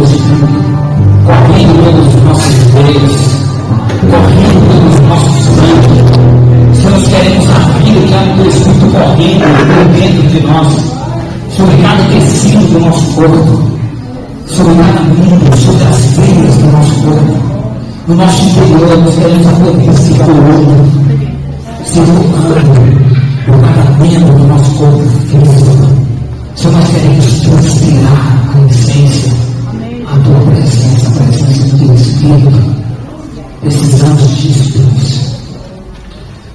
teu Espírito, correndo pelos nossos veios, correndo pelos nossos sangue. Senhor, nós queremos a vida que há no teu Espírito correndo dentro de nós, sobre cada tecido do nosso corpo, sobre cada membro, sobre as veias do nosso corpo. No nosso interior, nós queremos a tua vida se colando, se tocando por cada membro do nosso corpo físico. Senhor, nós queremos transpirar a essência, a tua presença, a presença do teu Espírito. Precisamos disso, Deus.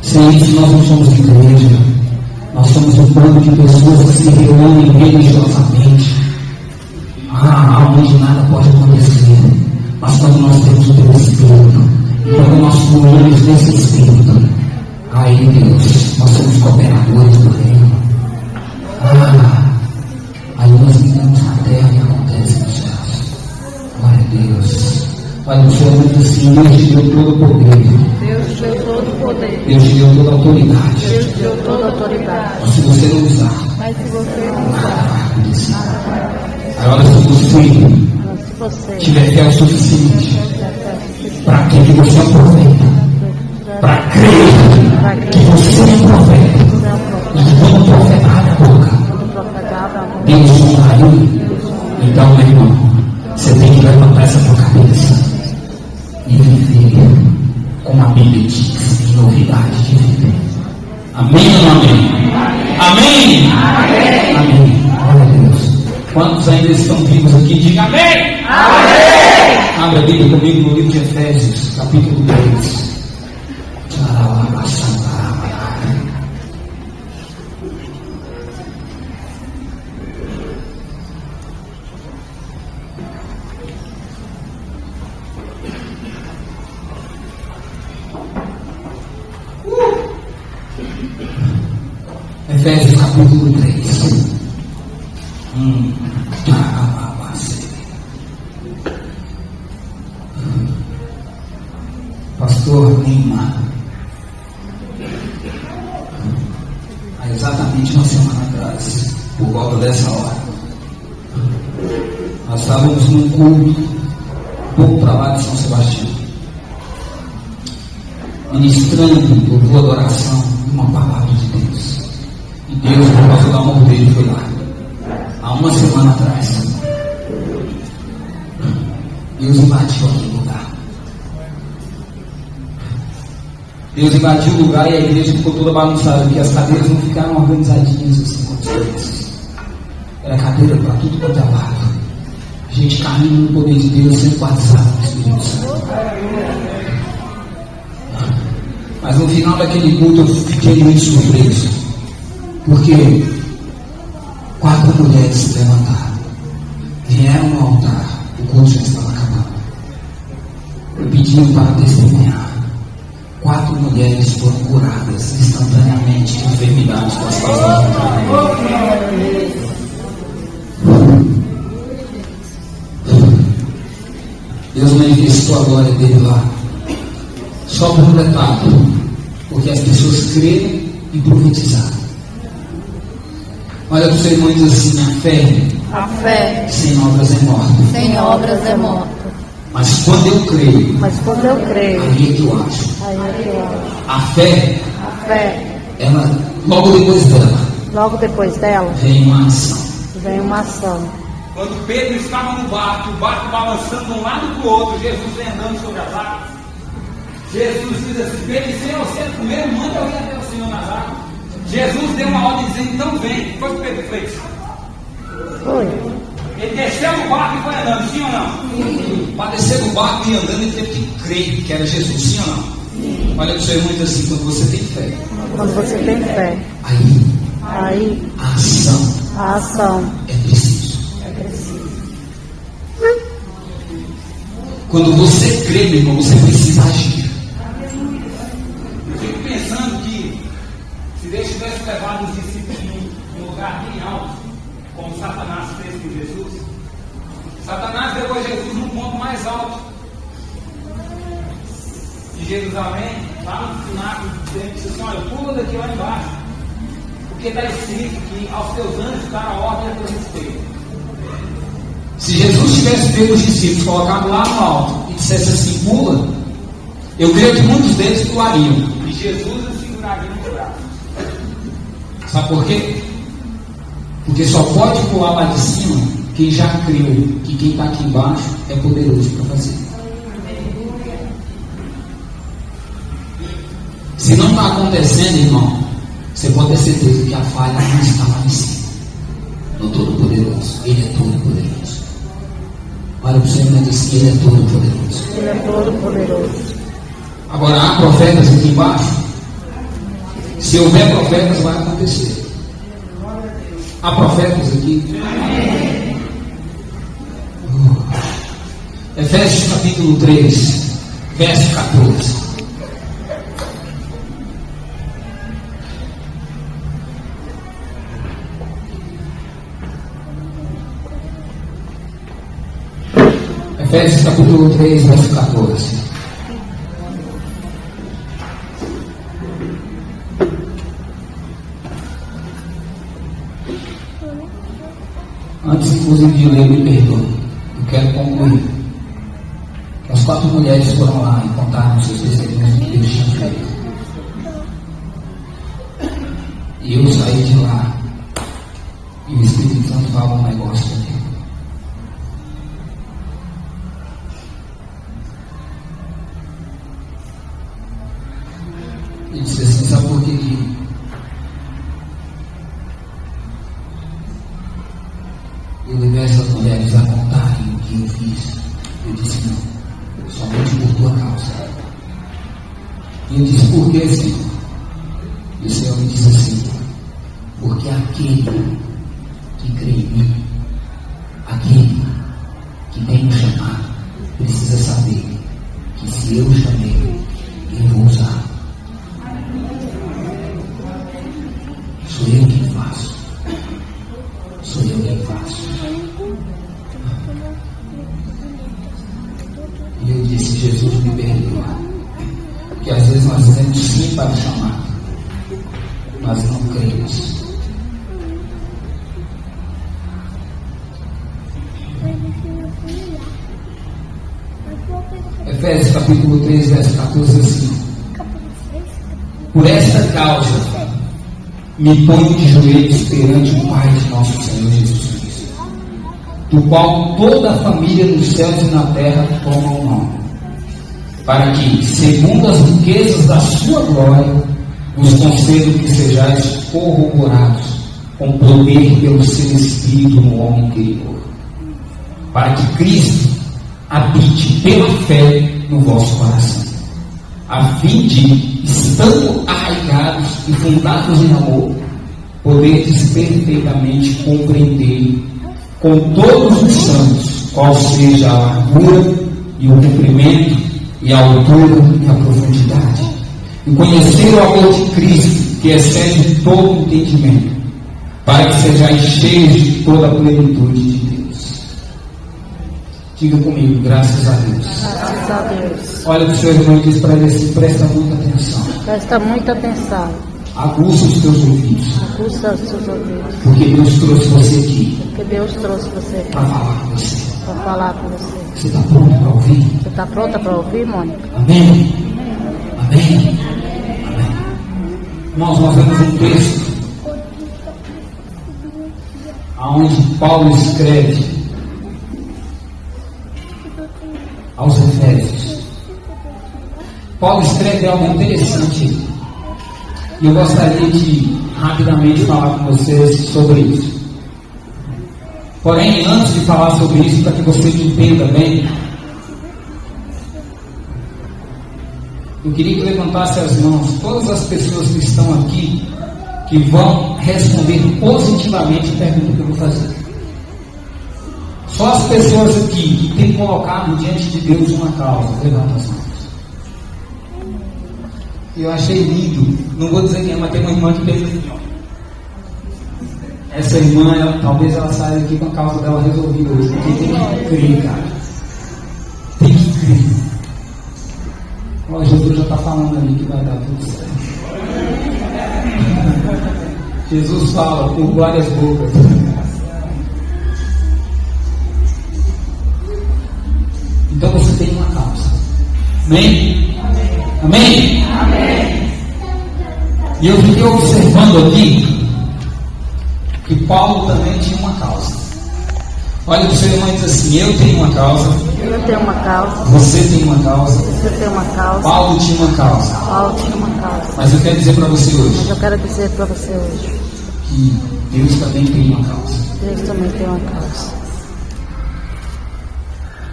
Sem isso, nós não somos igreja. Nós somos um bando de pessoas que se reúnem religiosamente, onde nada pode acontecer. Mas quando nós temos o teu Espírito, e quando nós fluímos desse Espírito, aí, Deus, nós somos cooperadores do reino. Aí nós vivemos na terra e acontece nos céus. Glória a Deus. Pai, o Senhor diz assim: Deus te deu todo o poder. Deus te deu todo o poder. Deus te deu toda a autoridade. Deus te deu toda a autoridade. Mas se você não usar, Mas se você não usar, nada vai acontecer. Agora, se você tiver fé o suficiente para que você aproveita, para crer que você é profeta, e quando profetar da boca, Deus saiu. Então, meu irmão, você tem que levantar essa tua cabeça e viver como a Bíblia diz, em novidade de viver. Amém ou não amém? Amém? Amém. Amém. Glória a Deus. Quantos ainda estão vivos aqui? Diga amém. Amém. Abra a Bíblia comigo no livro de Efésios, capítulo 3. Efésios capítulo 3. Pastor Lima, há exatamente uma semana atrás, por volta dessa hora, nós estávamos num culto um pouco para lá de São Sebastião, ministrando louvor, adoração, uma palavra de Deus. E Deus, por causa do amor dele, foi lá. Há uma semana atrás, Deus invadiu aquele lugar. Deus invadiu o lugar e a igreja ficou toda bagunçada, porque as cadeiras não ficaram organizadinhas assim, como as coisas. Era cadeira para tudo quanto é lado. A gente caminha no poder de Deus, sendo batizado no Espírito Santo. Mas no final daquele culto eu fiquei muito surpreso, porque 4 mulheres se levantaram, vieram ao altar, o culto já estava acabando, e pediram para testemunhar. 4 mulheres foram curadas instantaneamente de enfermidades com as quais nós não. Deus manifestou a glória dele lá, só por um detalhe, porque as pessoas creram e profetizaram. Olha para o seu irmão e diz assim: a fé sem obras é morta. Sem obras é morta. Mas quando eu creio, aí é que eu acho. A fé, ela, logo depois dela, vem uma ação. Quando Pedro estava no barco, o barco balançando de um lado para o outro, Jesus vem andando sobre as águas. Jesus diz assim: Pedro, Senhor, você primeiro manda eu ir até o Senhor nas águas. Jesus deu uma ordem dizendo: então vem. Foi o que Pedro fez. Ele desceu do barco e foi andando, sim ou não? Sim. Para descer do barco e ir andando, ele teve que crer que era Jesus, sim ou não? Sim. Olha para o seu irmão e diz assim: quando você tem fé, aí a ação é preciso. Quando você crê, meu irmão, você precisa agir. Eu fico pensando que se Deus tivesse levado os discípulos num lugar bem alto, como Satanás fez com Jesus, Satanás levou Jesus num ponto mais alto de Jerusalém, lá no pináculo, disse assim: olha, pula daqui lá embaixo, porque está escrito que aos teus anjos está a ordem a teu respeito. Se Jesus tivesse pego os discípulos, colocado lá no alto e dissesse assim, pula, eu creio que muitos deles pulariam. E Jesus os seguraria no braço. Sabe por quê? Porque só pode pular lá de cima quem já creu que quem está aqui embaixo é poderoso para fazer. Se não está acontecendo, irmão, você pode ter certeza que a falha não está lá em cima. No Todo-Poderoso. Ele é Todo-Poderoso. Olha para o Senhor e diz que Ele é Todo-Poderoso. Ele é todo-poderoso. Agora, há profetas aqui embaixo? Se houver profetas, vai acontecer. Há profetas aqui? Efésios capítulo 3, verso 14. Efésios capítulo 3, verso 14. Antes, inclusive, de ler, me perdoe. Eu quero concluir. As 4 mulheres foram lá e contaram seus testemunhos do que eles tinham feito. E eu saí de lá. E o Espírito Santo fala um negócio aqui. Ele disse assim, sabe por que eu levei essas mulheres a contarem o que eu fiz? Eu disse, não, somente por tua causa. E eu disse, por que, Senhor? E o Senhor me disse assim, porque aquele que crê em mim, aquele que tem me chamado, precisa saber que se eu chamei, eu vou usar. Sou eu quem faço. Sou eu quem faço. E eu disse, Jesus me perdoa. Porque às vezes nós dizemos sim para o chamado, mas não cremos. Efésios capítulo 3, verso 14, assim. Por esta causa, me ponho de joelhos perante o Pai de nosso Senhor Jesus Cristo, do qual toda a família nos céus e na terra toma o nome, para que, segundo as riquezas da sua glória, vos concedo que sejais corroborados com poder pelo seu Espírito no homem interior, para que Cristo habite pela fé no vosso coração, a fim de, estando arraigados e fundados em amor, poderes perfeitamente compreender com todos os santos qual seja a largura e o comprimento e a altura e a profundidade, e conhecer o amor de Cristo que excede todo entendimento, para que sejais cheios de toda a plenitude de Deus. Diga comigo, graças a Deus. Graças a Deus. Olha para o seu irmão e diz para ele assim, presta muita atenção. Presta muita atenção. Aguça os teus ouvidos. Aguça os seus ouvidos. Porque Deus trouxe você aqui Porque Deus trouxe você para falar com você. para falar com você. Você está pronto para ouvir? Você está pronta para ouvir, Mônica? Amém? Amém? Amém. Nós vemos um texto onde Paulo escreve aos Efésios. Paulo escreve algo interessante e eu gostaria de rapidamente falar com vocês sobre isso. Porém, antes de falar sobre isso, para que você me entenda bem, eu queria que levantasse as mãos todas as pessoas que estão aqui que vão responder positivamente a pergunta que eu vou fazer. Só as pessoas aqui que têm colocado diante de Deus uma causa, levanta as mãos. Eu achei lindo, não vou dizer quem é, mas tem uma irmã que fez assim, ó. Essa irmã, talvez ela saia aqui com a causa dela resolvida hoje, porque tem que crer, cara. Tem que crer. Ó, Jesus já está falando ali que vai dar tudo certo. Jesus fala por várias bocas. Amém? Amém? Amém. E eu fiquei observando aqui que Paulo também tinha uma causa. Olha para o seu irmão e diz assim: eu tenho uma causa. Eu tenho uma causa. Você tem uma causa. Você tem uma causa. Paulo tinha uma causa. Paulo tinha uma causa. Mas eu quero dizer para você hoje Mas eu quero dizer para você hoje que Deus também tem uma causa. Deus também tem uma causa.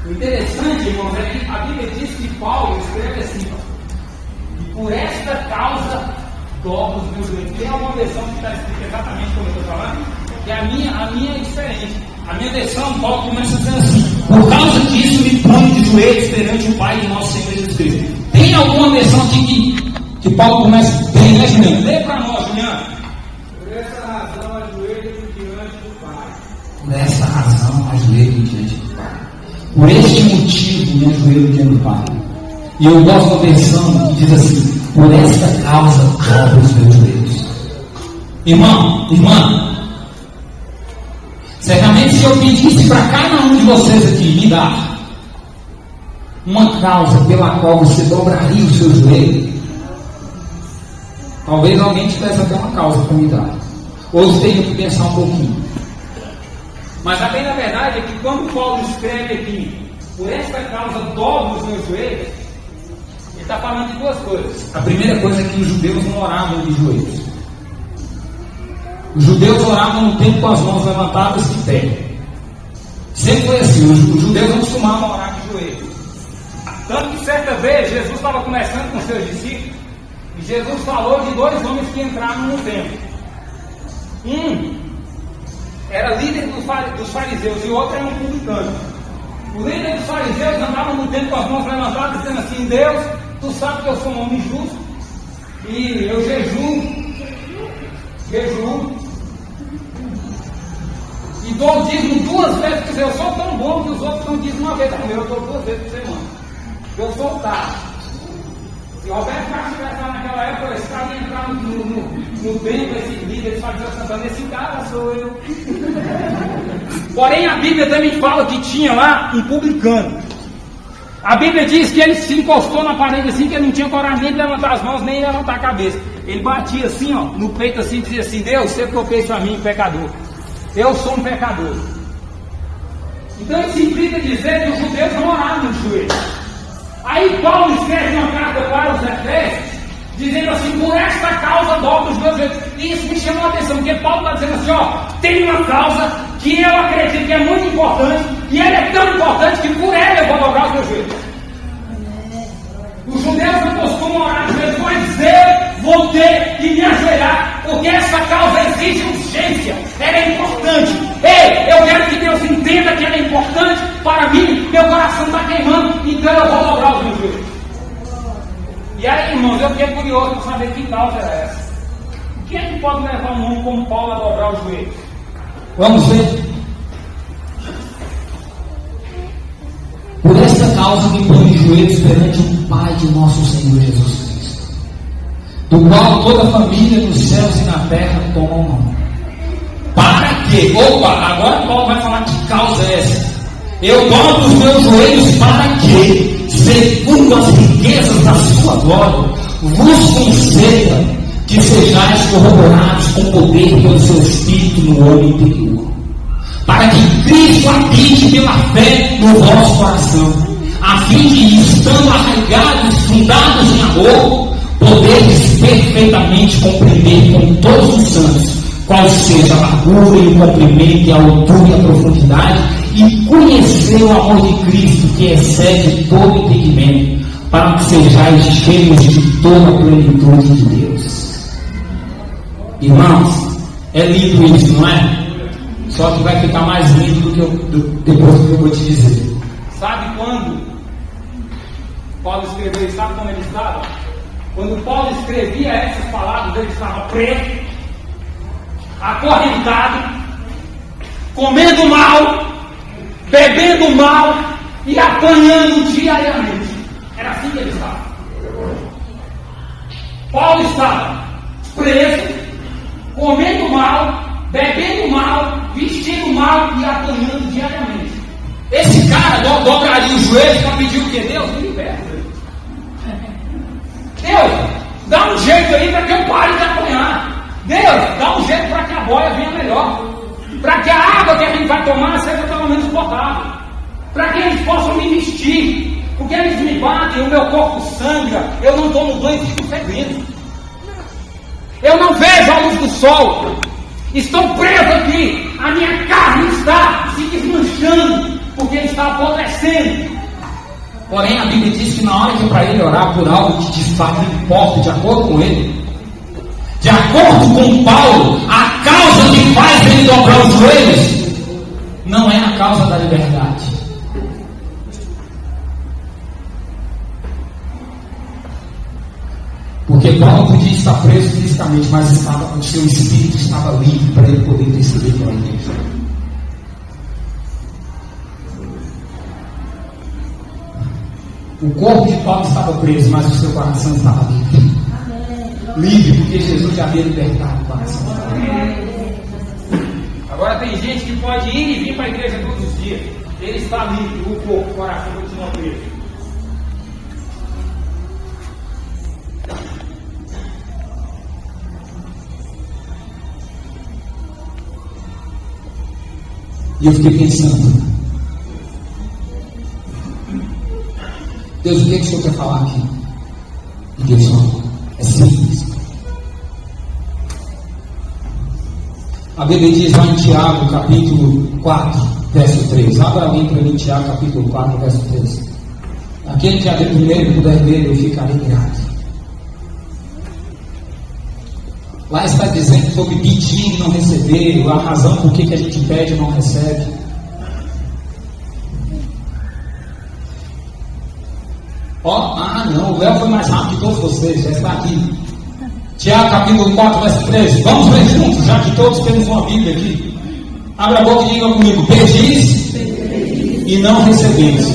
O interessante, irmãos, é que a Bíblia diz que Paulo escreve assim: e por esta causa dobro os meus joelhos. Tem alguma versão que está escrita exatamente como eu estou falando? E a minha é diferente. A minha versão, Paulo começa dizendo assim: por causa disso me ponho de joelhos perante o Pai de nosso Senhor Jesus Cristo. Tem alguma versão aqui que Paulo começa? Tem, né, Juliano? Lê para nós, Juliano. Por essa razão ajoelho-me diante do Pai. Por essa razão ajoelho-me diante do Pai. Por este motivo me ajoelho diante do Pai. E eu gosto da versão que diz assim: por esta causa dobro os meus joelhos. Irmão, irmã, certamente se eu pedisse para cada um de vocês aqui me dar uma causa pela qual você dobraria o seu joelho, talvez alguém tivesse até uma causa para me dar. Hoje tenho que pensar um pouquinho. Mas a bem da verdade é que quando Paulo escreve aqui, por esta causa dobro os meus joelhos, ele está falando de duas coisas. A primeira coisa é que os judeus não oravam de joelhos. Os judeus oravam no templo com as mãos levantadas de pé. Sempre foi assim, os judeus não costumavam orar de joelhos. Tanto que certa vez Jesus estava conversando com seus discípulos e Jesus falou de dois homens que entraram no templo. Um era líder dos fariseus e o outro era um publicano. O líder dos fariseus andava no templo com as mãos levantadas dizendo assim: Deus, tu sabes que eu sou um homem justo e eu jejuo e dou dízimo 2 vezes por semana. Eu sou tão bom que os outros não dizem uma vez por semana, eu dou 2 vezes por semana. Eu sou tarde. Se Roberto Carlos estivesse lá naquela época, esse cara ia entrar no templo, esse líder, eles faziam cantando: esse cara sou eu. Porém, a Bíblia também fala que tinha lá um publicano. A Bíblia diz que ele se encostou na parede assim, que ele não tinha coragem nem de levantar as mãos, nem de levantar a cabeça. Ele batia assim, ó, no peito assim, e dizia assim: Deus, você colocou isso a mim, pecador. Eu sou um pecador. Então isso implica dizer que os judeus não oravam de joelhos. Aí Paulo escreve uma carta para os Efésios, dizendo assim: por esta causa dobro os meus joelhos. E isso me chamou a atenção, porque Paulo está dizendo assim: ó, tem uma causa que eu acredito que é muito importante, e ela é tão importante que por ela eu vou dobrar os meus joelhos. Os judeus não costumam orar de joelhos, mas eu vou ter que me ajoelhar, porque essa causa exige urgência, ela é importante. Ei, eu quero que Deus entenda que ela é importante para mim, meu coração está queimando, então eu vou dobrar os meus joelhos. E aí, irmãos, eu fiquei curioso para saber que causa era essa. O que é que pode levar um homem como Paulo a dobrar os joelhos? Vamos ver. Por esta causa me põe de joelhos perante o Pai de nosso Senhor Jesus Cristo, do qual toda a família nos céus e na terra toma o nome. Para quê? Opa, agora Paulo vai falar que causa é essa. Eu dobro os meus joelhos para que, segundo as riquezas da sua glória, vos conceda que sejais corroborados com poder pelo seu Espírito no homem interior, para que Cristo habite pela fé no vosso coração, a fim de, estando arraigados, fundados em amor, poderes perfeitamente compreender com todos os santos qual seja a largura e o comprimento e a altura e a profundidade, e conhecer o amor de Cristo que excede todo entendimento, para que sejais cheios de toda a plenitude de Deus. Irmãos, é lindo isso, não é? Só que vai ficar mais lindo depois do que eu vou te dizer. Sabe quando Paulo escreveu isso? Sabe como ele estava? Quando Paulo escrevia essas palavras, ele estava preso, acorrentado, comendo mal, bebendo mal e apanhando diariamente. Era assim que ele estava. Paulo estava preso, comendo mal, bebendo mal, vestindo mal e apanhando diariamente. Esse cara dobraria os joelhos para pedir o que? Deus me liberta. Deus, dá um jeito aí para que eu pare de apanhar. Deus, dá um jeito para que a boia venha melhor. Para que a água que a gente vai tomar seja pelo menos potável. Para que eles possam me vestir. Porque eles me batem, o meu corpo sangra, eu não tomo banho e fico fedendo. Eu não vejo a luz do sol. Estou preso aqui. A minha carne está se desmanchando, porque está apodrecendo. Porém, a Bíblia diz que na hora que para ele orar por algo que de fato importa, de acordo com ele, de acordo com Paulo, a causa que faz ele dobrar os joelhos não é a causa da liberdade. Porque Paulo podia estar preso fisicamente, mas o seu espírito estava livre para ele poder interceder pela igreja. O corpo de Paulo estava preso, mas o seu coração estava livre. Livre, porque Jesus já havia libertado o coração. Agora tem gente que pode ir e vir para a igreja todos os dias. Ele está livre, o corpo, o coração continua preso. E eu fiquei pensando, Deus, o que o Senhor quer falar aqui? E Deus falou, é simples. A Bíblia diz lá em Tiago, capítulo 4, verso 3. Abra ali para mim, Tiago, capítulo 4, verso 3. Aquele que até primeiro puder ver, eu ficarei grato. Lá está dizendo sobre pedir e não receber, a razão por que a gente pede e não recebe. Não, o Léo foi mais rápido que todos vocês, já está aqui. Tiago capítulo 4, verso 13. Vamos ler juntos, já que todos temos uma Bíblia aqui. Abra a boca e diga comigo: pedis e não recebeis,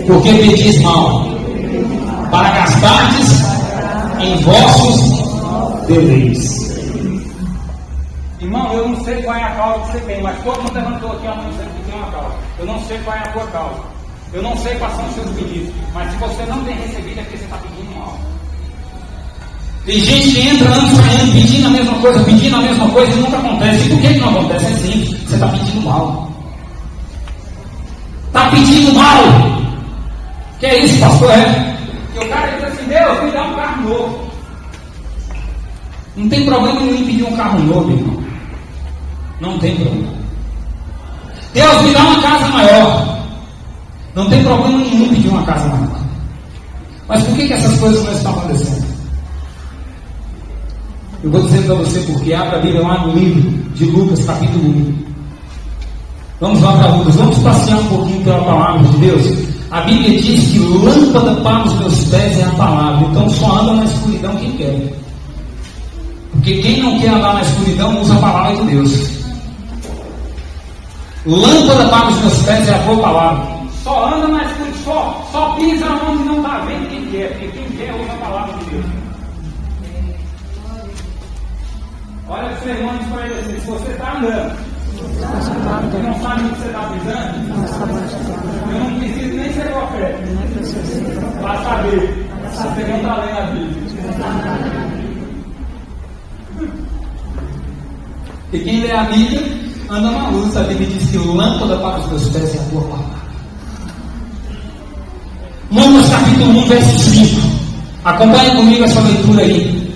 porque pedis mal, para gastardes em vossos deleites. Irmão, eu não sei qual é a causa que você tem, mas todo mundo levantou aqui a mão dizendo que tem uma causa. Eu não sei qual é a tua causa. Eu não sei quais são os seus pedidos, mas se você não tem recebido é porque você está pedindo mal. Tem gente que entra ano saindo pedindo a mesma coisa e nunca acontece. E por que não acontece? É simples, você está pedindo mal. Está pedindo mal. Que é isso, pastor? E o cara diz assim: Deus, me dá um carro novo. Não tem problema nenhum em pedir um carro novo, irmão. Não tem problema. Deus, me dá uma casa maior. Não tem problema nenhum pedir uma casa maior. Mas por que essas coisas não estão acontecendo? Eu vou dizer para você porque. Abra a Bíblia lá no livro de Lucas, capítulo 1. Vamos lá para Lucas. Vamos passear um pouquinho pela palavra de Deus. A Bíblia diz que lâmpada para os meus pés é a palavra. Então só anda na escuridão quem quer. Porque quem não quer andar na escuridão usa a palavra de Deus. Lâmpada para os meus pés é a tua palavra. Só anda na escuridão, só pisa onde não está vendo quem quer. Porque quem quer usa a palavra de Deus. Olha para o seu irmão e diz para ele assim: se você está andando, você não sabe o que você está pisando, eu não preciso nem ser profeta para saber se você não está lendo a Bíblia. E quem lê a Bíblia anda na luz. A Bíblia diz que lâmpada para os teus pés é a tua palavra. Lucas capítulo 1, verso 5. Acompanhe comigo essa leitura aí.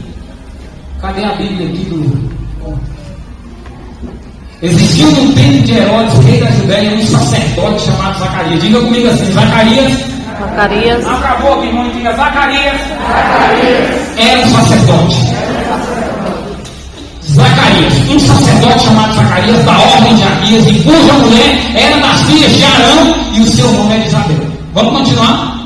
Cadê a Bíblia aqui do... Existiu no tempo de Herodes, rei da Judéia, um sacerdote chamado Zacarias. Diga comigo assim: Zacarias. Acabou aqui, irmão, diga: Zacarias. Era um sacerdote. Zacarias, um sacerdote chamado Zacarias, da ordem de Abias, e cuja mulher era das filhas de Arão, e o seu nome é Isabel. Vamos continuar?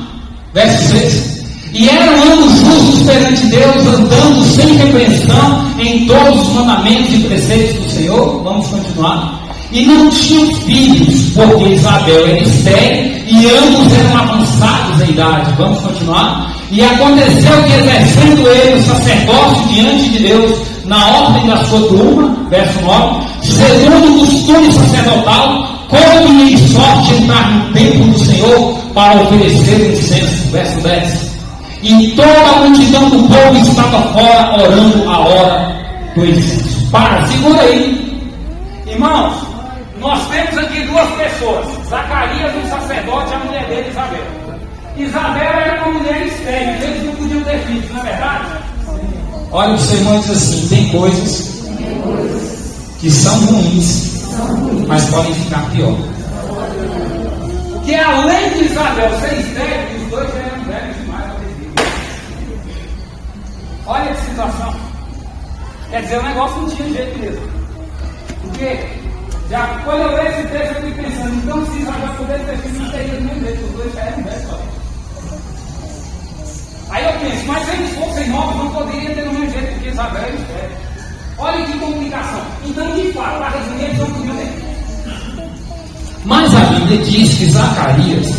Verso 6. E eram ambos justos perante Deus, andando sem repreensão em todos os mandamentos e preceitos do Senhor. Vamos continuar. E não tinham filhos, porque Isabel era estéril e ambos eram avançados em idade. Vamos continuar. E aconteceu que, exercendo ele o sacerdócio diante de Deus, na ordem da sua turma, verso 9, segundo o costume sacerdotal, coube-lhe sorte entrar no templo do Senhor para oferecer o incenso. Verso 10. E toda a multidão do povo estava fora orando a hora do incenso. Para, segura aí. Irmãos, nós temos aqui duas pessoas: Zacarias, um sacerdote, e a mulher dele, Isabel. Isabel era uma mulher estéril, eles não podiam ter filhos, não é verdade? Olha o seu irmão e diz assim: tem coisas que são ruins, mas podem ficar pior. Porque além de Isabel ser estéril, os dois já eram velhos demais para ter filhos. Olha que situação. Quer dizer, o negócio não tinha jeito mesmo. Porque, já quando eu leio esse texto, eu fico pensando, então se Isabel pudesse ter filho, não teria do mesmo jeito, os dois já eram velhos só. Aí eu penso, mas se eles fossem novos, não poderia ter do mesmo jeito, porque Isabel era estéril. Olha que complicação. Então, de fato, para resumir, eles não podiam ter filho. Mas a Bíblia diz que Zacarias,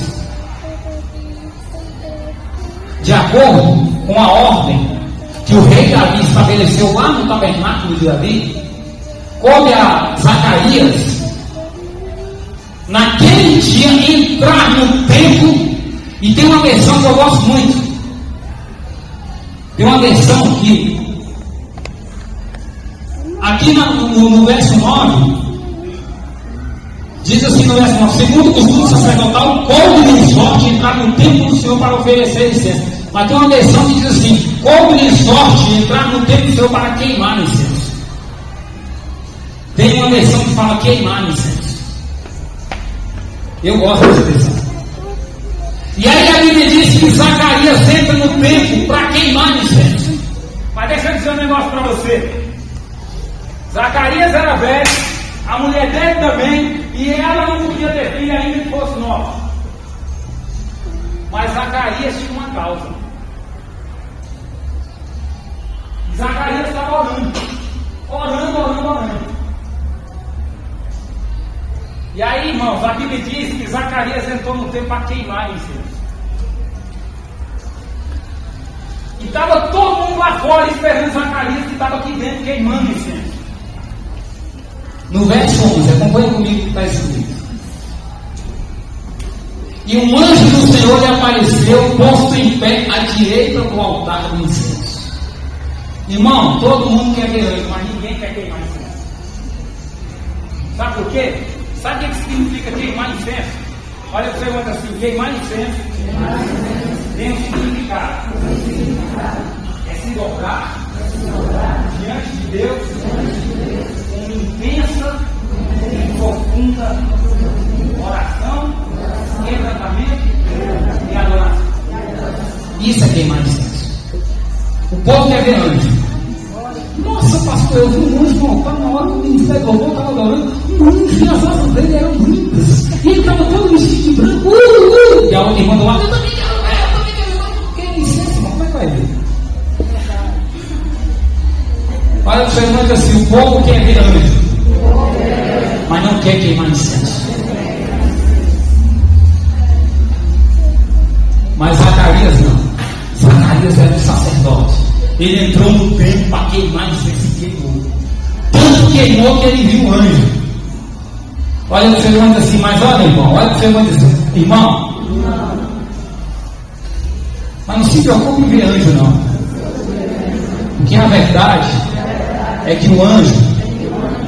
de acordo com a ordem que o rei Davi estabeleceu lá no tabernáculo de Davi, coube a Zacarias, naquele dia, entrar no templo. E tem uma versão que eu gosto muito. Tem uma versão aqui no verso 9, diz assim no verso 9: segundo o costume sacerdotal, coube-lhe sorte entrar no templo do Senhor para oferecer incenso. Mas tem uma versão que diz assim: coube-lhe sorte entrar no templo do Senhor para queimar incenso. Tem uma versão que fala queimar incenso. Eu gosto dessa versão. E aí a Bíblia diz que Zacarias entra no templo para queimar incenso. Mas deixa eu dizer um negócio para você. Zacarias era velho, a mulher dele também, e ela não podia ter filho ainda que fosse nova. Mas Zacarias tinha uma causa. Zacarias estava orando. E aí, irmãos, a Bíblia diz que Zacarias entrou no templo para queimar incenso. E estava todo mundo lá fora esperando Zacarias, que estava aqui dentro queimando incenso. No verso 11, acompanha comigo que está escrito: e um anjo do Senhor lhe apareceu, posto em pé à direita do altar do incenso. Irmão, todo mundo quer ver anjo, mas ninguém quer queimar incenso. Sabe por quê? Sabe o que significa queimar incenso? Olha para você, manda assim: queimar incenso tem um significado. É se dobrar diante de Deus com intensa e profunda oração, quebrantamento e adoração. Isso é queimar incenso. O povo quer ver anjo. Nossa, pastor, eu vi um anjo voltar na hora que o ministério do louvor estava adorando. Um anjo e as asas dele eram brancas. E ele estava todo vestido de branco. E a outra irmã do lado: eu também quero ver. Queima incenso, irmão. Como é que vai ver? Olha para o seu irmão e diz assim: o povo quer ver anjo, mas não quer queimar incenso. Mas Zacarias não. Zacarias era um sacerdote. Ele entrou no templo para queimar incenso e queimou. Tanto queimou que ele viu um anjo. Olha para o seu irmão e diz assim: mas olha, irmão, olha para o seu irmão e diz assim: irmão, mas não se preocupe em ver anjo, não. Porque a verdade é que o anjo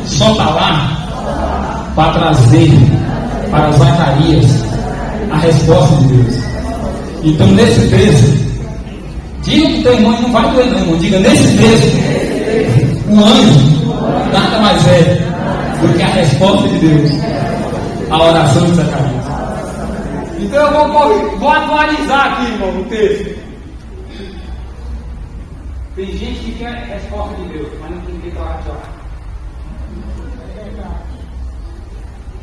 só está lá para trazer para Zacarias a resposta de Deus. Então, nesse texto, diga que o teu irmão não vai doer, não, irmão. Diga: nesse texto, o anjo nada mais é do que a resposta de Deus à oração de Zacarias. Então eu vou atualizar aqui, irmão, no texto. Tem gente que quer resposta de Deus, mas não tem ninguém para orar.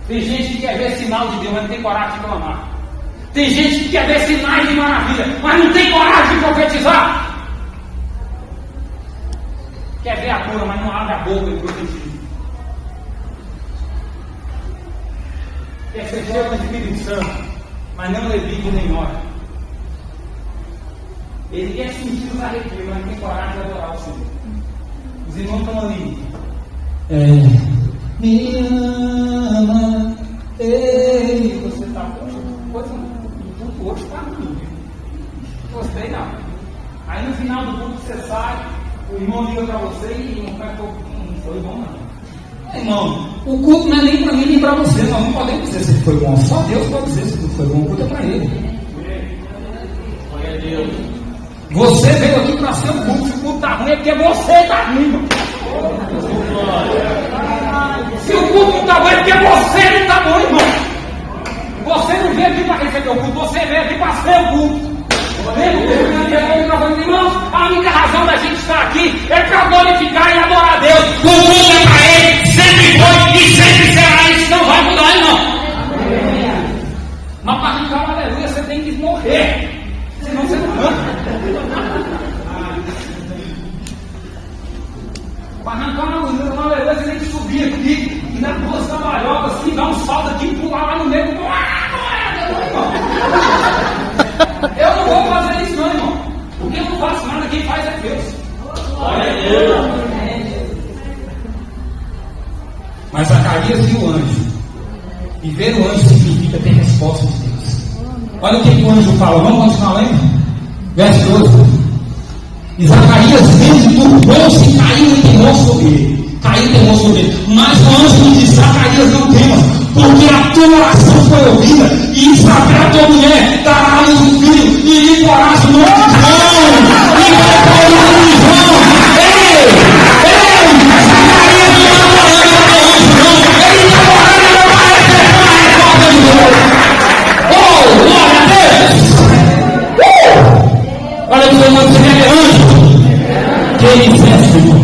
Tem gente que quer ver sinal de Deus, mas não tem coragem de clamar. Tem gente que quer ver sinais de maravilha, mas não tem coragem de profetizar. Quer ver a cura, mas não abre a boca e profetiza. Quer ser cheio do Espírito Santo, mas não levita nem ora. Ele quer sentir os arrepios, mas não tem coragem de adorar o Senhor. Os irmãos estão ali. Me ama, Você está com coisa. O outro está ruim. Gostei não. O irmão liga para você e não foi bom, não. Irmão, o culto não é nem para mim nem para você. Nós não podemos dizer se foi bom. Só Deus pode dizer se o culto foi bom. O culto é para Ele. Glória a Deus. Você veio aqui para ser o culto. Se o culto está ruim é porque você está ruim, irmão. Se o culto não está bom é porque você não está bom, irmão. Você não veio aqui para receber o culto. Você veio aqui para ser o culto. Irmãos, a única razão da gente estar aqui é para glorificar e adorar a Deus. O mundo é para Ele, sempre foi e sempre será. Isso não vai mudar, irmão. Mas para arrancar uma aleluia você tem que morrer, senão você não arranca. Para arrancar uma aleluia você tem que subir aqui e dar duas cambalhotas assim, dar um salto aqui e pular lá no meio. Eu não vou fazer isso não, irmão. Porque eu não faço nada, quem faz é Deus. Glória a Deus. Mas Zacarias viu o anjo. E ver o anjo significa ter resposta de Deus. Olha o que o anjo fala. Vamos continuar lendo? Verso 12. E Zacarias vendo, turbou-se e caiu em temor sobre ele. Mas o anjo lhe disse: Zacarias, não temas, porque a tua oração foi ouvida, e Isabel, tua mulher, dará a luz um filho, e lhe porás o nome de João, e vai pôr o nome de João. Ei, Zacarias não está falando para o anjo, não, ele está falando para a resposta de Deus. Oh, glória a Deus! Olha que você é anjo, que ele disseste, irmão.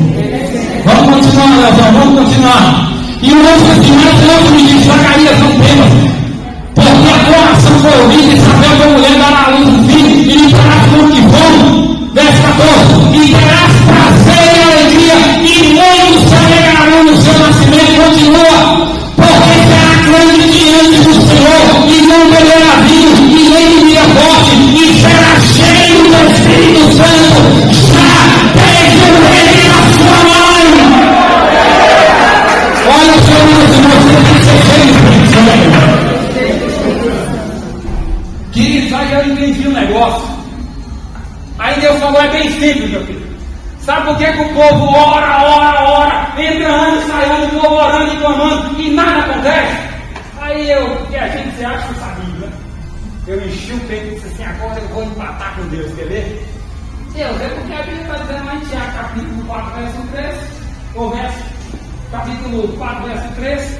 Vamos continuar, Leozão, vamos continuar. E o anjo assim, mas o anjo me disse: Zacarias, não temas, porque a tua oração foi ouvida, e Isabel, tua mulher, dará a luz um filho, e lhe darás o nome de João. Verso 14: e terás prazer e alegria, e muitos se alegrarão no seu nascimento. Continua, porque será grande diante do Senhor, e não beberá vinho, e nem bebida forte, e será cheio do Espírito Santo, já desde o ventre da sua mãe. Olha os irmãos, você tem que ser cheio do Espírito Santo. Queridos, aí eu entendi um negócio. Aí Deus falou: é bem simples, meu filho. Sabe por que o povo ora, entra ano, sai ano, o povo orando e clamando, e nada acontece? Aí que a gente se acha que sabia, né? Eu enchi o peito e disse assim: agora eu vou empatar com Deus, quer ver? Deus, é porque a Bíblia está dizendo lá em Tiago, capítulo 4, verso 3, ou capítulo 4, verso 3,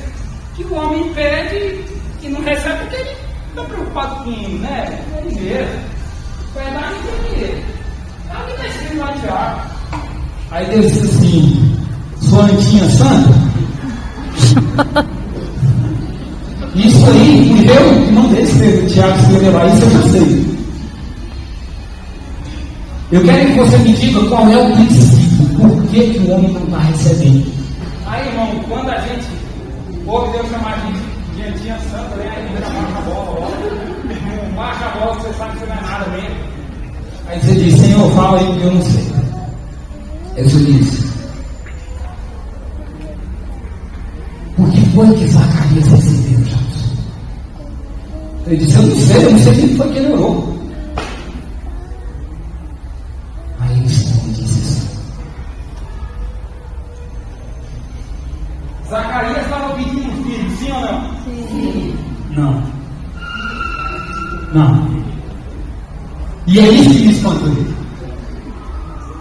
que o homem pede e não recebe porque ele está preocupado com ele, né? Ele mesmo. Foi dar em dinheiro. A Bíblia está escrito lá em Tiago. Aí Deus disse assim: sua antinha santa, isso aí, me deu, não deixe o Tiago escrever lá, isso eu já sei. Eu quero que você me diga qual é o princípio, por que o homem não está recebendo. Aí, irmão, quando a gente ouve Deus chamar a gente de antinha santa, né? Aí já baixa a bola, ó. Baixa a bola que você sabe que não é nada mesmo. Aí você diz: Senhor, fala aí porque eu não sei. Aí você diz: por que foi que Zacarias recebeu Jesus? Ele disse: eu não sei quem foi que ele orou. Aí o Senhor disse assim: Zacarias estava pedindo um filho, sim ou não? Sim. Não. E é isso que me espantou.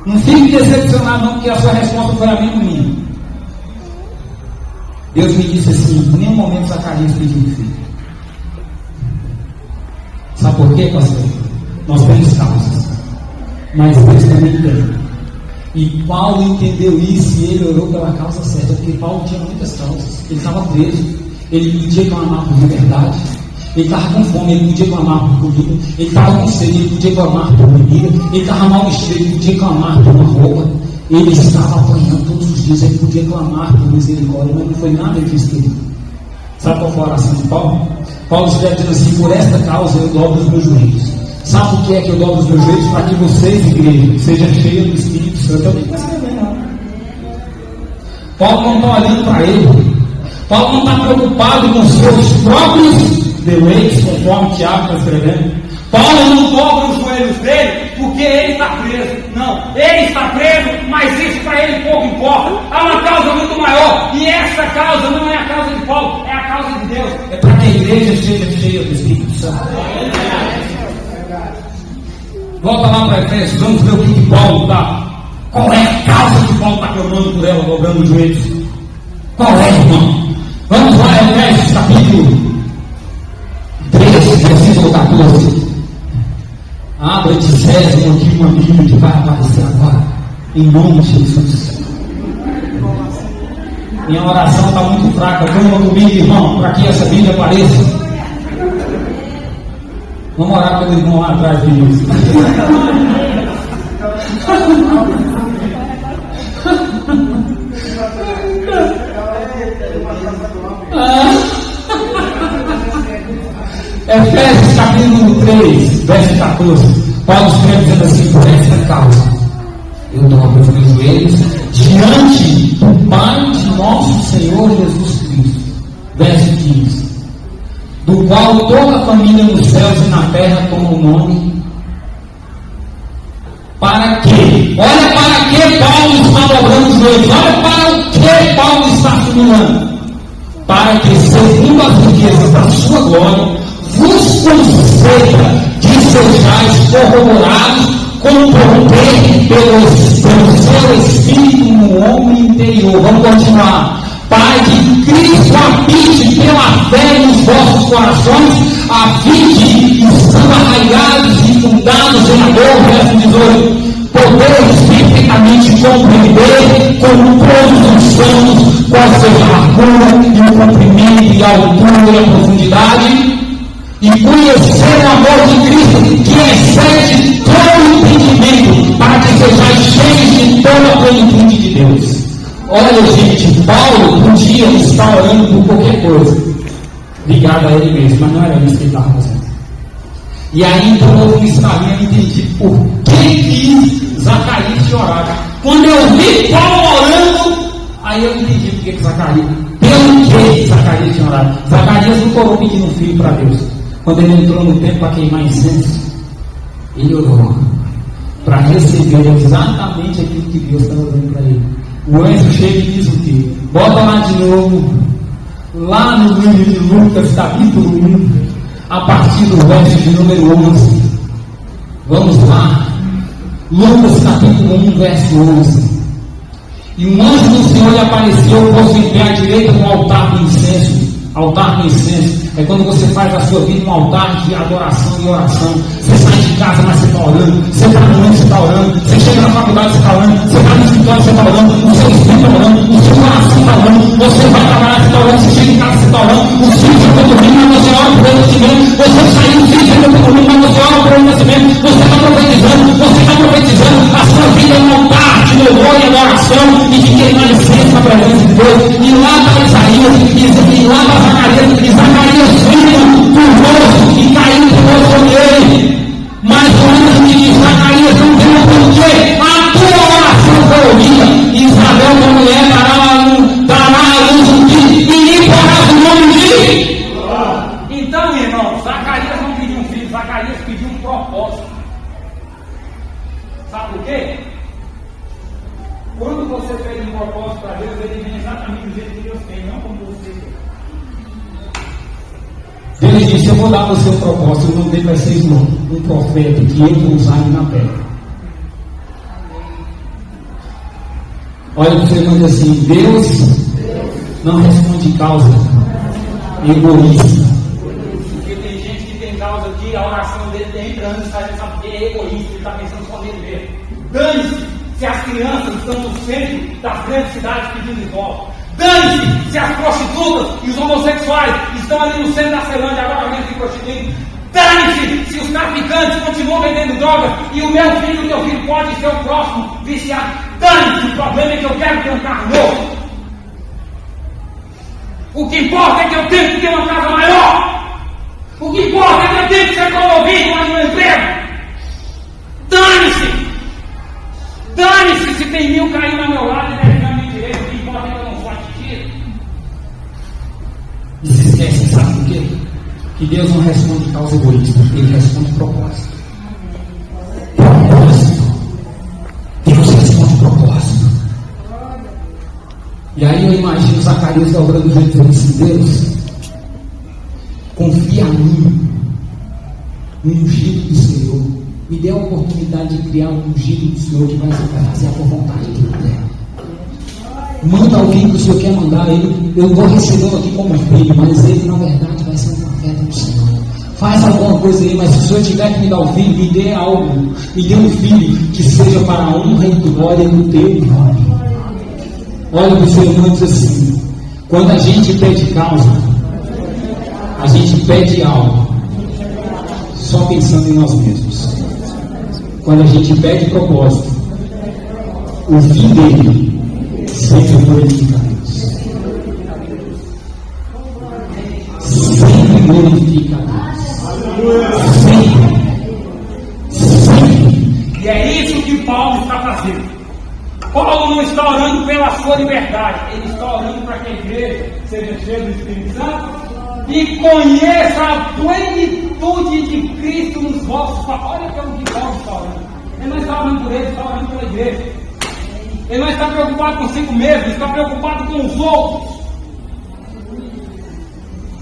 Não fique decepcionado não, porque a sua resposta foi a mesma minha. Deus me disse assim: em nenhum momento Zacarias pediu um filho. Sabe por quê, pastor? Nós temos causas, mas Deus também tem. E Paulo entendeu isso e ele orou pela causa certa, porque Paulo tinha muitas causas. Ele estava preso, ele podia clamar por liberdade, ele estava com fome, ele podia clamar por comida, ele estava com sede, ele podia clamar por bebida, ele estava mal vestido, ele podia clamar por uma roupa, ele estava apanhando todos os dias, ele podia clamar por misericórdia, mas não foi nada disso que ele disse. Sabe qual foi a oração de Paulo? Paulo escreve dizendo assim: por esta causa eu dobro os meus joelhos. Sabe por que é que eu dobro os meus joelhos? Para que vocês, igreja, sejam cheios do Espírito Santo. Eu nem vou escrever não. Paulo não está olhando para ele. Paulo não está preocupado com seus próprios deleites, conforme Tiago está escrevendo. Paulo não dobra os joelhos joelhos dele porque ele está preso. Não, ele está preso, mas isso para ele pouco importa. Há uma causa muito maior, e essa causa não é a causa de Paulo, é a causa de Deus. É para que a igreja seja cheia do Espírito Santo. Volta lá para Efésios, vamos ver o que Paulo está. Qual é a causa que Paulo está clamando por ela, dobrando os joelhos? Qual é, irmão? Vamos lá, Efésios capítulo 3, versículo 14. Abra de César aqui uma Bíblia que vai aparecer agora, em nome de Jesus. Minha oração está muito fraca, vamos comigo, irmão, para que essa Bíblia apareça. Vamos orar pelo irmão lá atrás de nós. Efésios capítulo 3, verso 14. Paulo escreve dizendo assim: por esta causa eu dobro os meus joelhos diante do Pai de nosso Senhor Jesus Cristo. Verso 15: do qual toda a família nos céus e na terra toma o nome. Para que? Olha para que Paulo está dobrando os joelhos. Olha para o que Paulo está assimilando. Para que, segundo as riquezas da sua glória, vos conceda que sejais corroborados com o poder pelo seu Espírito no homem interior. Vamos continuar. Para que Cristo habite pela fé nos vossos corações, a fim de, estando arraigados e fundados em amor, verso 18, podeis perfeitamente compreender como todos os santos qual seja a largura e o comprimento e a altura e a profundidade, e conhecer o amor de Cristo que excede todo entendimento, para que sejais cheios de toda a plenitude de Deus. Olha, gente, Paulo podia estar orando por qualquer coisa ligada a ele mesmo, mas não era isso que ele estava fazendo. E aí então houve um estalinho, eu entendi por que Zacarias tinha orado. Quando eu vi Paulo orando, aí eu entendi por que Zacarias, pelo que Zacarias tinha orado. Zacarias não orou pedindo um filho para Deus. Quando ele entrou no templo para queimar incenso, ele orou para receber exatamente aquilo que Deus estava dando para ele. O anjo chega e diz o quê? Bota lá de novo, lá no livro de Lucas, capítulo 1, a partir do verso de número 11. Vamos lá. Lucas, capítulo 1, verso 11. E um anjo do Senhor lhe apareceu, pôs em pé à direita no altar do incenso. Altar do incenso é quando você faz a sua vida um altar de adoração e oração. Você sai de casa, mas você está orando. Você está no mundo, você está orando. Você chega na faculdade, você está orando. Você está no escritório, você está orando. O seu espírito está orando. O seu coração está orando. Você vai trabalhar, você está orando. Você chega em casa, você está orando. Os filhos estão dormindo, mas você ora por ele nascimento. Você saiu, os filhos estão dormindo, mas você ora por ele nascimento. Você está profetizando. Você está profetizando. A sua vida é um altar de louvor e adoração e de queimar incenso na presença de Deus. E lá está Isaías, e lá está Zacarias, e Zacarias vindo do rosto e caindo de novo sobre ele. Mas o anjo de Zacarias não deu porque a tua oração foi ouvida. Isabel, tua mulher, dará a luz um filho e lhe porás o nome de. Então, irmão, Zacarias não pediu um filho, Zacarias pediu um propósito. Sabe por quê? Quando você pede um propósito para Deus, ele vem exatamente do jeito que Deus tem, não como você quer. Ele disse: eu vou dar para o seu propósito, eu mandei para vocês um profeta que eu vou usar na terra. Olha para você e diz assim: Deus não responde causa egoísta. Porque tem gente que tem causa que a oração dele tem anos, sabe que é egoísta, ele está pensando só nele mesmo. Dane-se se as crianças estão no centro das grandes cidades pedindo esmola. Dane-se se as prostitutas e os homossexuais estão ali no centro da Ceilândia agora mesmo se prostituindo. Dane-se se os traficantes continuam vendendo drogas e o meu filho pode ser o próximo viciado. Dane-se, o problema é que eu quero ter um carro novo. O que importa é que eu tenho que ter uma casa maior. O que importa é que eu tenho que ser promovido no meu emprego. Dane-se! Dane-se se tem 1000 caindo ao meu lado e 10 na minha direita. O que importa é que eu não sou atingido. E se esquece, sabe por quê? Que Deus não responde causa egoísta, Ele responde propósito. E aí eu imagino Zacarias dobrando o jeito e dizendo: Deus, confia em mim, no ungido do Senhor. Me dê a oportunidade de criar um ungido do Senhor que vai fazer a tua vontade aqui na terra. Manda alguém que o Senhor quer mandar. Eu vou recebê-lo aqui como filho, mas ele na verdade vai ser um profeta do Senhor. Faz alguma coisa aí, mas se o Senhor tiver que me dar um filho, me dê algo. Me dê um filho que seja para a honra e glória do teu nome. Olha o Senhor irmão diz assim: quando a gente pede causa, a gente pede algo só pensando em nós mesmos. Quando a gente pede propósito, o fim dele sempre glorifica a Deus. Sempre glorifica a Deus. Sempre. E é isso que Paulo está fazendo. Paulo não está orando pela sua liberdade, ele está orando para que a igreja seja cheia do Espírito Santo e conheça a plenitude de Cristo nos vossos corações. Olha como que Paulo está orando. Ele não está orando por ele, está orando pela igreja. Ele não está preocupado consigo mesmo, ele está preocupado com os outros.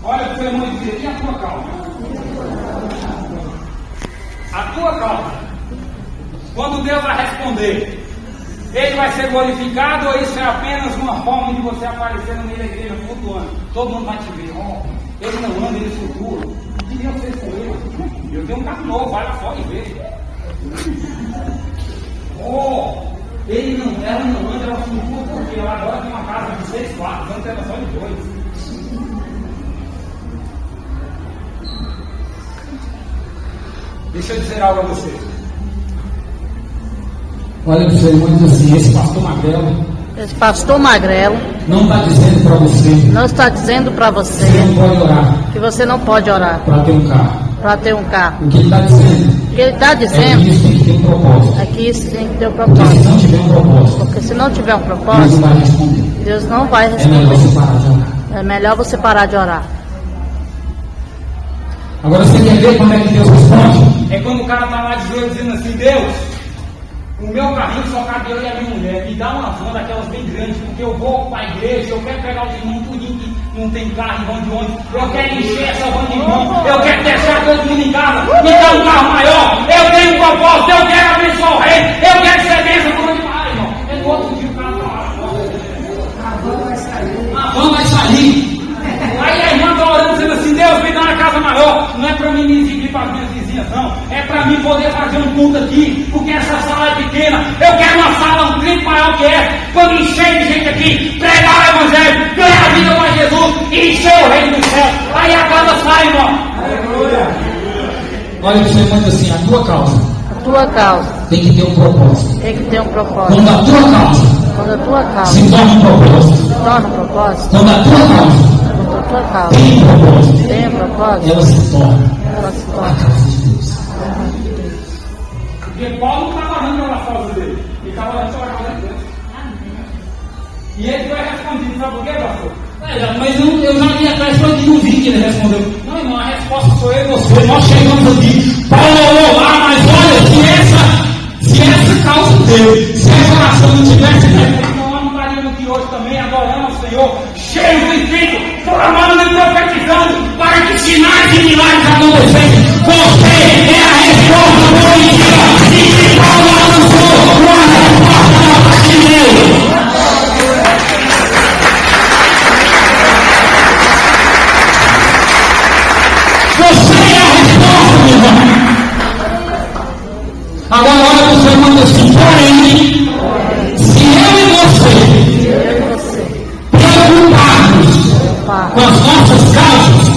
Olha para o seu irmão e diz: e a tua causa? A tua causa. Quando Deus vai responder, ele vai ser glorificado ou isso é apenas uma forma de você aparecer no meio da igreja flutuando? Todo mundo vai te ver. Ele não anda, ele flutua. O que Deus fez com ele? Eu tenho um carro novo, vai lá fora e vê. Ela não anda, ela flutua porque ela agora tem uma casa de 6 quartos, antes era só de 2. Deixa eu dizer algo a você. Olha para o seu irmão e diz assim: esse pastor Magrelo não está dizendo para você, você não pode orar, que você não pode orar para ter um carro. O que ele está dizendo, é que isso tem que ter um propósito. Porque se não tiver um propósito, Deus não vai responder. É melhor você parar de orar. Agora você quer ver como é que Deus responde? É quando o cara está lá de joelho dizendo assim: Deus, o meu carrinho só cabe eu e a minha mulher, me dá uma van daquelas bem grandes, porque eu vou para a igreja, eu quero pegar os irmãos tudinho que não tem carro e vão de ônibus, eu quero encher essa van de irmão, eu quero deixar todo mundo em casa, me dá um carro maior, eu tenho um propósito, eu quero abençoar o rei, eu quero ser bênção por onde vai, irmão. É no outro dia o cara está lá, a van vai sair. Aí a irmã está orando dizendo assim: Deus, me dá uma casa maior. Não é para mim me exigir para as minhas vizinhas, não. É para mim poder fazer um culto aqui, porque essa sala é pequena. Eu quero uma sala um triplo maior que essa, para me encher de gente aqui, pregar o evangelho, ganhar a vida para Jesus e encher o reino do céu. Aí a casa sai, irmão. Olha para o seu irmão e diz assim: a tua causa tem que ter um propósito. Quando a tua causa se torna um propósito, quando a tua causa tem um propósito, ela se torna a causa de Deus. Porque Paulo não estava orando pela causa dele, ele estava orando pela causa de Deus. E ele foi respondido: sabe por quê, pastor? Mas eu já vi atrás para que não vi que ele respondeu. Não, irmão, a resposta sou eu e você. Nós chegamos aqui, Paulo orou lá, mas olha, se essa causa dele, se essa oração não tivesse feito, então nós não estaríamos aqui hoje também adorando ao Senhor, cheio do Espírito, clamando e profetizando, para que sinais e milagres acontecessem. Você é a resposta política e que Paulo lançou uma resposta da parte dele. Você é a resposta, meu irmão. Agora olha para o seu irmão assim: porém, se eu e você preocuparmos com as nossas causas,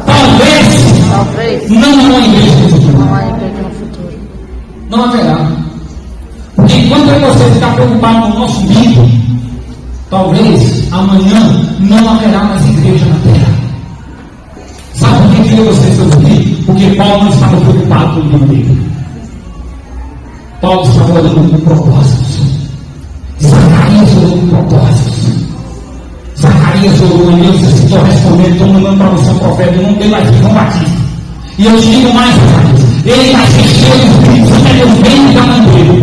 talvez não há igreja no futuro. Não haverá. Porque enquanto eu e você ficar preocupado com o nosso umbigo, talvez amanhã não haverá mais igreja na terra. Sabe por que eu e você estamos aqui? Porque Paulo não estava preocupado com o umbigo dele. Paulo estava olhando com propósitos. Zacarias olhou com propósitos. Zacarias orou e Deus disse: estou respondendo, estou mandando para você um profeta, não tem mais João Batista. E eu te digo mais, Zacarias, ele vai ser cheio do Espírito Santo, é o bem da mão dele.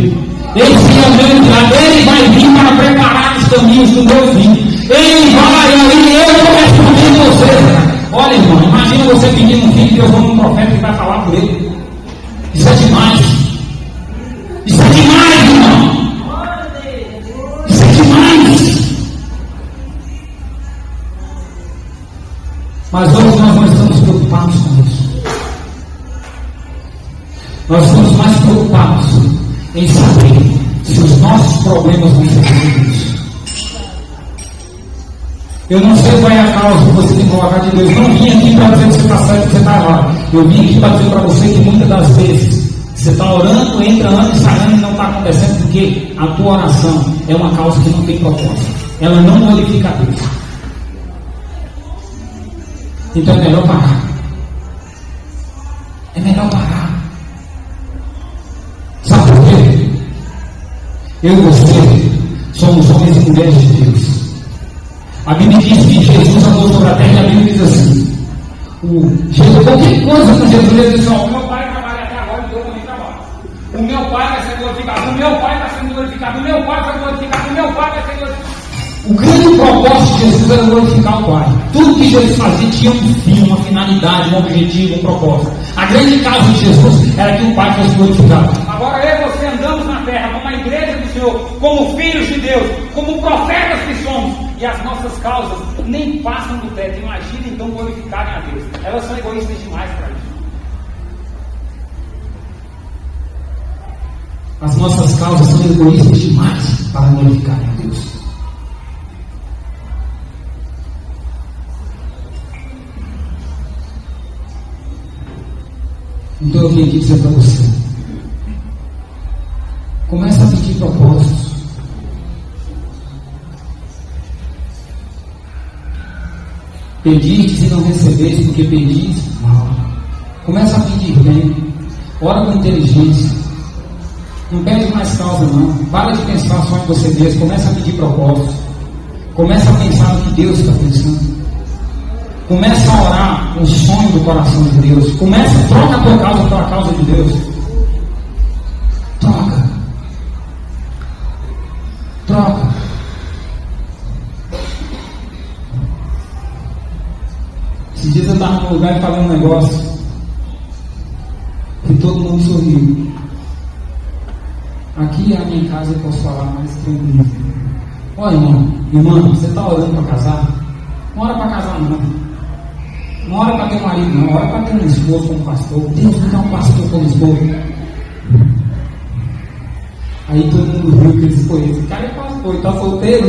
Esse é o grande lado, ele vai vir para preparar os caminhos do meu filho. Ele vai aí, eu estou respondendo você. Olha, irmão, imagina você pedindo um filho, Deus manda um profeta que vai falar por ele. Isso é demais. Isso é demais, irmão. Isso é demais. Mas hoje nós não estamos preocupados com isso. Nós estamos mais preocupados em saber se os nossos problemas vão ser resolvidos. Eu não sei qual é a causa que você tem que colocar de Deus. Não vim aqui para dizer que você está certo, que você está errado. Eu vim aqui para dizer para você que muitas das vezes você está orando, entra ano e sai ano e não está acontecendo porque a tua oração é uma causa que não tem propósito. Ela não glorifica a Deus. Então é melhor parar. É melhor parar. Sabe por quê? Eu e você somos homens e mulheres de Deus. A Bíblia diz que Jesus andou sobre a terra e a Bíblia diz assim: qualquer coisa com Jesus, ele diz assim: o meu pai trabalha até agora e eu também trabalho. O meu pai vai ser glorificado, o meu pai vai ser glorificado, o meu pai vai ser glorificado, o meu pai vai ser glorificado. O grande propósito de Jesus era glorificar o Pai. Tudo que Jesus fazia tinha um fim, uma finalidade, um objetivo, um propósito. A grande causa de Jesus era que o Pai fosse glorificado. Agora eu e você andamos na terra como a igreja do Senhor, como filhos de Deus, como profetas que somos, e as nossas causas nem passam do teto. Imagina então glorificarem a Deus. Elas são egoístas demais para isso. As nossas causas são egoístas demais para glorificarem a Deus. Então eu vim aqui dizer para você: começa a pedir propósitos. Pedis e não recebeis, porque pedis mal. Começa a pedir bem. Ora com inteligência. Não pede mais causa não. Para de pensar só em você mesmo. Começa a pedir propósitos. Começa a pensar no que Deus está pensando. Começa a orar o sonho do coração de Deus. Troca a tua causa pela causa de Deus. Troca. Esses dias eu estava num lugar e falei um negócio que todo mundo sorriu. Aqui é a minha casa, eu posso falar mais tranquilo. Olha, irmão, você está orando para casar? Não ora para casar não. Não ora para ter marido, não. Ora para ter um esposo como pastor. Deus me dá um pastor como esposo. Aí todo mundo viu que ele disse: esse cara é pastor, está solteiro.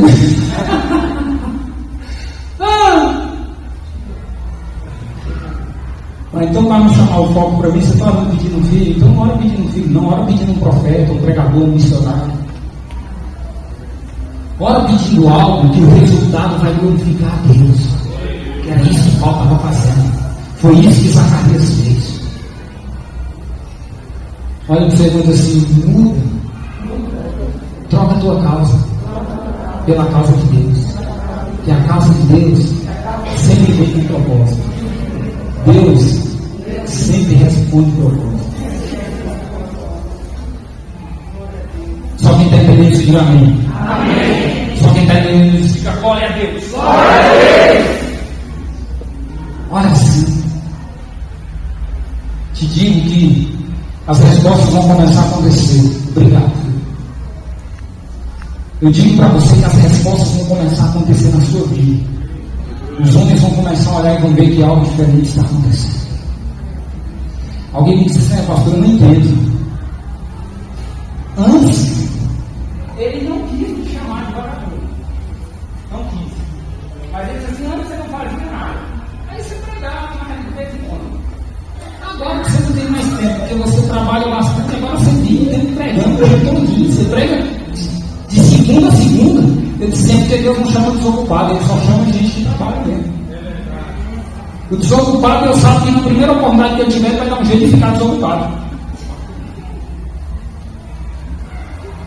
Então, para não chamar o foco para mim, você está orando pedindo um filho. Então, não ora pedindo um filho, não. Ora pedindo um profeta, um pregador, um missionário. Ora pedindo algo que o resultado vai glorificar a Deus. Que era isso que Paulo estava fazendo. Foi isso que Zacarias fez. Olha para você e diz assim: muda. Troca a tua causa pela causa de Deus. Que a causa de Deus sempre vem com propósito. Deus sempre responde propósito. Só quem está entendendo isso diga amém. Amém. Só quem está entendendo isso diga glória a Deus. Glória a Deus. Olha sim, te digo que as respostas vão começar a acontecer. Obrigado. Eu digo para você que as respostas vão começar a acontecer na sua vida. Os homens vão começar a olhar e vão ver que algo diferente está acontecendo. Alguém me disse assim: pastor, eu não entendo. Antes, ele não quis me chamar de vagabundo. Não quis. Mas ele disse assim: antes você não fazia nada. Aí você pregava de vez em quando. Agora que você não tem mais tempo, porque você trabalha bastante, agora você vive tempo pregando, você prega de segunda a segunda. Eu disse sempre que Deus não chama desocupado, Ele só chama gente que trabalha mesmo. O desocupado, eu sabe que na primeira oportunidade que ele tiver, vai dar um jeito de ficar desocupado.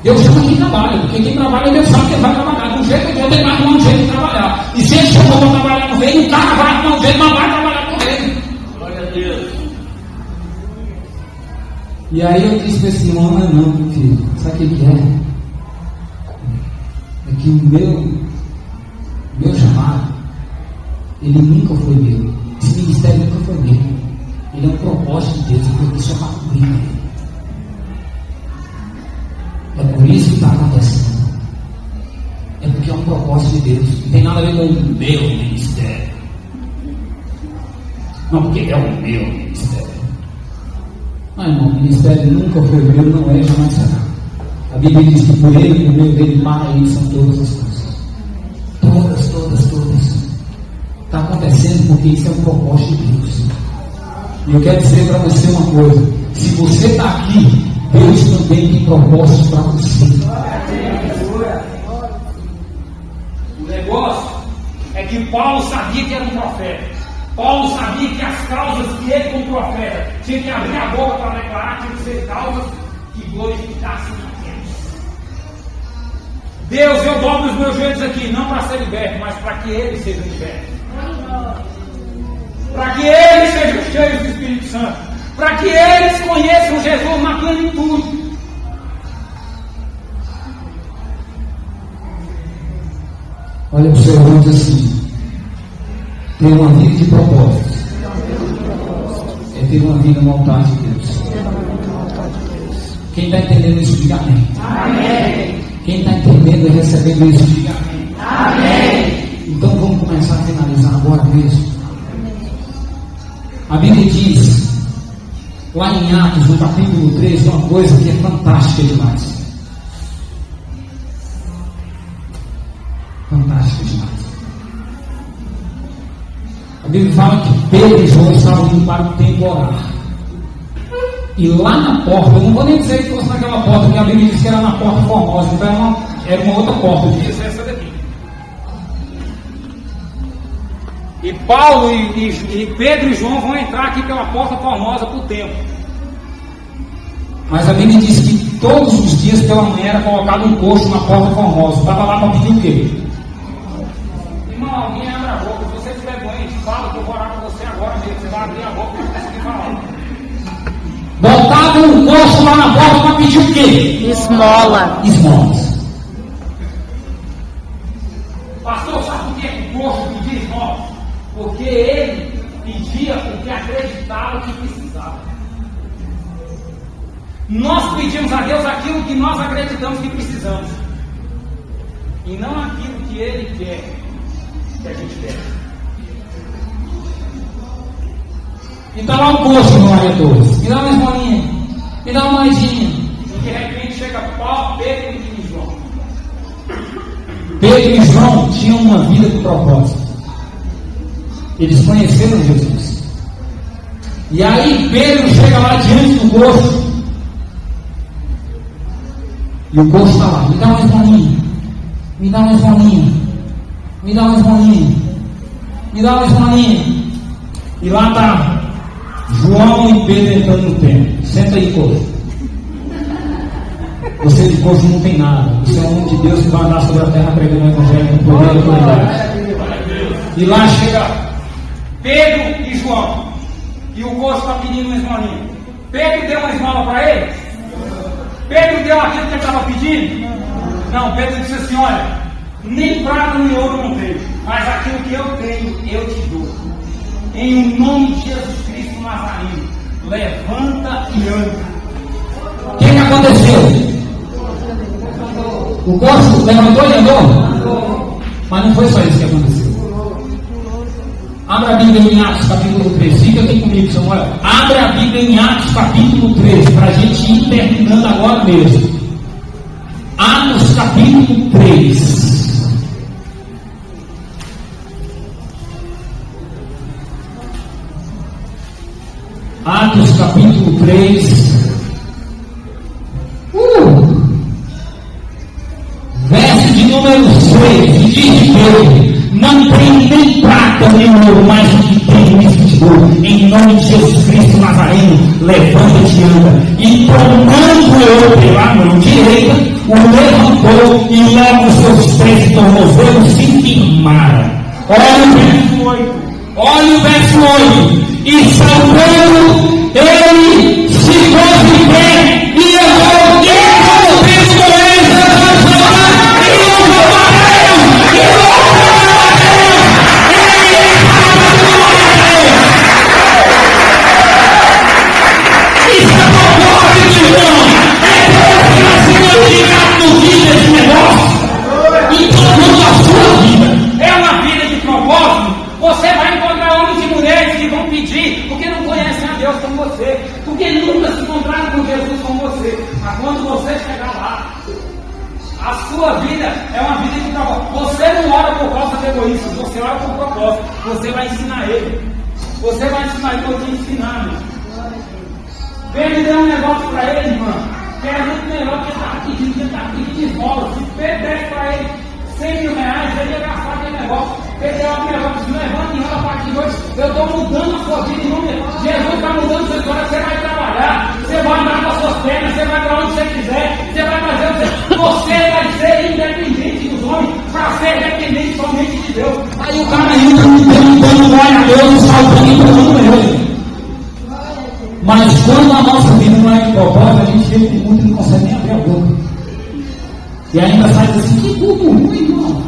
Deus chama quem trabalha, porque quem trabalha, Deus sabe que ele vai trabalhar. De um jeito ou de outro, ele vai arrumar um jeito de trabalhar. E se ele chamou para trabalhar no reino, o cara vai arrumar um jeito, mas vai trabalhar com ele. Glória a Deus. E aí eu disse para esse irmão: não, filho, sabe o que é? É que o meu chamado, ele nunca foi meu. Esse ministério nunca foi meu. Ele é um propósito de Deus, eu só para cumprir. É por isso que está acontecendo. É porque é um propósito de Deus. Não tem nada a ver com o meu ministério. Não, porque é o meu ministério. Não, irmão, o ministério nunca foi meu, não é, jamais será. A Bíblia diz que por ele, por meio dele, para ele são todas as coisas. Todas. Está acontecendo porque isso é um propósito de Deus. E eu quero dizer para você uma coisa: se você está aqui, Deus também tem propósito para você. O negócio é que Paulo sabia que era um profeta. Paulo sabia que as causas que ele, como profeta, tinha que abrir a boca para declarar, tinha que ser causas que glorificassem a Deus. Deus, eu dobro os meus joelhos aqui, não para ser liberto, mas para que ele seja liberto. Para que eles sejam cheios do Espírito Santo. Para que eles conheçam Jesus na plenitude. Olha para o seu irmão e diz assim: ter uma vida de propósitos é ter uma vida no altar de Deus. Quem está entendendo isso, diga amém. Amém. Quem está entendendo e recebendo isso, diga amém. Amém. Então vamos começar a finalizar agora mesmo. A Bíblia diz, lá em Atos, no capítulo 3, uma coisa que é fantástica demais. Fantástica demais. A Bíblia fala que Pedro e João estavam indo para o templo orar. E lá na porta, eu não vou nem dizer que fosse naquela porta, porque a Bíblia diz que era na porta formosa, então era uma outra porta. Isso, essa daqui. E Paulo e Pedro e João vão entrar aqui pela porta formosa para o templo. Mas a Bíblia diz que todos os dias pela manhã era colocado um coxo na porta formosa. Estava lá para pedir o quê? Irmão, alguém abre a boca. Se você estiver doente, fala que eu vou orar para você agora mesmo. Você vai abrir a boca para conseguir falar. Botava um coxo lá na porta para pedir o quê? Esmola. Esmolas. Pastor, sabe por que o coxo pedia esmola? Porque ele pedia porque acreditava que precisava. Nós pedimos a Deus aquilo que nós acreditamos que precisamos, e não aquilo que Ele quer que a gente quer. Então lá um coxo no Maria Torres. Me dá uma esmolinha. Me dá uma moedinha. E de repente chega Paulo, Pedro e João. Pedro e João tinham uma vida de propósito. Eles conheceram Jesus. E aí Pedro chega lá diante do coxo. E o coxo está lá. Me dá uma esmolinha. Me dá uma esmolinha. Me dá uma esmolinha. Me dá uma esmolinha. E lá está João e Pedro entrando no templo. Senta aí, coxo. Você de coxo não tem nada. Você é um homem de Deus que vai andar sobre a terra pregando o evangelho com poder e autoridade. E lá chega Pedro e João. E o coxo está pedindo uma esmolinha. Pedro deu uma esmola para ele? Pedro deu aquilo que ele estava pedindo? Não, Pedro disse assim: olha, nem prata nem ouro não tenho, mas aquilo que eu tenho, eu te dou. Em nome de Jesus Cristo Nazareno, levanta e anda. O que aconteceu? O coxo levantou e andou? Mas não foi só isso que aconteceu. Abra a Bíblia em Atos capítulo 3. Fica aqui comigo, Samuel. Abra a Bíblia em Atos capítulo 3, para a gente ir terminando agora mesmo. Atos capítulo 3. Atos capítulo 3. Verso de número 6. E diz Pedro: não tem nem prata nem ouro, mas o que tem isso te dou. Em nome de Jesus Cristo Nazareno, levanta-te e anda. E tomando eu pela mão direita, o levantou e logo seus pés e tornozelos se firmaram. Olha o verso 8. Olha o verso 8. E saltando, ele se pôs de pé e levou Deus com ele. você, porque nunca se encontraram com Jesus como você. Mas quando você chegar lá, a sua vida é uma vida de propósito. Você não ora por causa de egoísmo, você ora por propósito. Você vai ensinar ele. Você vai ensinar ele, eu te ensinar, meu. Ele deu um negócio para ele, irmã, que era muito melhor que estar aqui de esmola. Se perdesse para ele 100 mil reais, ele ia gastar aquele negócio. Ele deu um negócio, se levanta e rola a partir de hoje. Eu estou mudando a sua vida em nome de Jesus. Jesus está mudando a sua história. Você vai trabalhar, você vai andar com as suas pernas, você vai para onde você quiser, você vai fazer o que você vai ser independente dos homens, para ser dependente somente de Deus. Aí o cara ainda dando glória a Deus, saltando para todo mundo. Mas quando a nossa vida não é de propósito, a gente chega de muito e não consegue nem abrir a boca. E ainda sai assim, que tudo ruim, irmão.